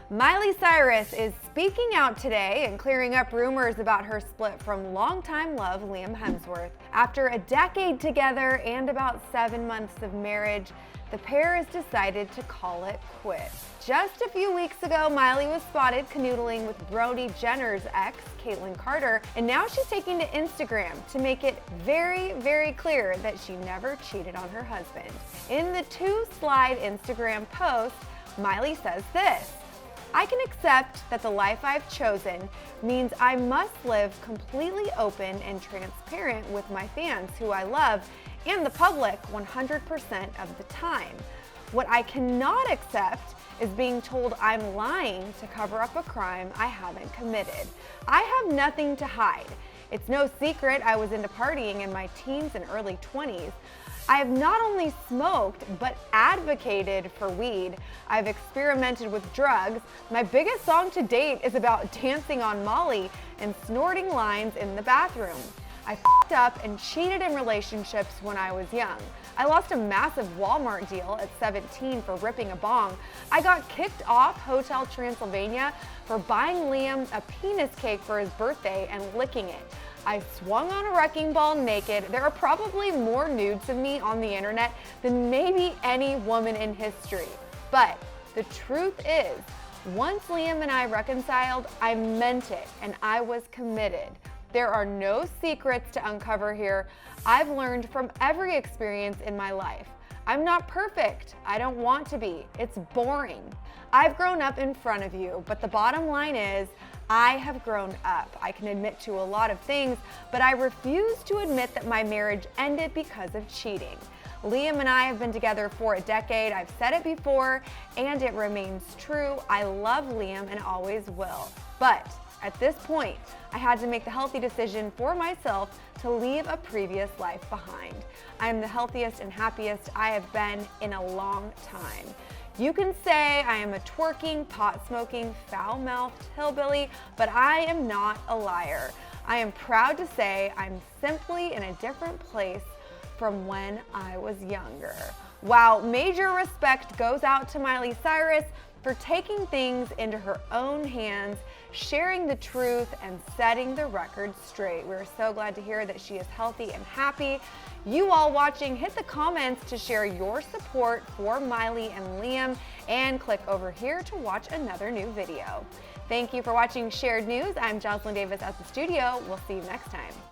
Miley Cyrus is speaking out today and clearing up rumors about her split from longtime love Liam Hemsworth. After a decade together and about 7 months of marriage, the pair has decided to call it quits. Just a few weeks ago, Miley was spotted canoodling with Brody Jenner's ex, Caitlyn Carter, and now she's taking to Instagram to make it very, very clear that she never cheated on her husband. In the 2-slide Instagram post, Miley says this: "I can accept that the life I've chosen means I must live completely open and transparent with my fans who I love and the public 100% of the time. What I cannot accept is being told I'm lying to cover up a crime I haven't committed. I have nothing to hide. It's no secret I was into partying in my teens and early 20s. I have not only smoked, but advocated for weed. I've experimented with drugs. My biggest song to date is about dancing on Molly and snorting lines in the bathroom. I f***ed up and cheated in relationships when I was young. I lost a massive Walmart deal at 17 for ripping a bong. I got kicked off Hotel Transylvania for buying Liam a penis cake for his birthday and licking it. I swung on a wrecking ball naked. There are probably more nudes of me on the internet than maybe any woman in history. But the truth is, once Liam and I reconciled, I meant it and I was committed. There are no secrets to uncover here. I've learned from every experience in my life. I'm not perfect. I don't want to be. It's boring. I've grown up in front of you, but the bottom line is, I have grown up. I can admit to a lot of things, but I refuse to admit that my marriage ended because of cheating. Liam and I have been together for a decade. I've said it before, and it remains true. I love Liam and always will. But at this point, I had to make the healthy decision for myself to leave a previous life behind. I am the healthiest and happiest I have been in a long time. You can say I am a twerking, pot-smoking, foul-mouthed hillbilly, but I am not a liar. I am proud to say I'm simply in a different place from when I was younger." Wow, major respect goes out to Miley Cyrus for taking things into her own hands, sharing the truth, and setting the record straight. We're so glad to hear that she is healthy and happy. You all watching, hit the comments to share your support for Miley and Liam, and click over here to watch another new video. Thank you for watching Shared News. I'm Jocelyn Davis at the studio. We'll see you next time.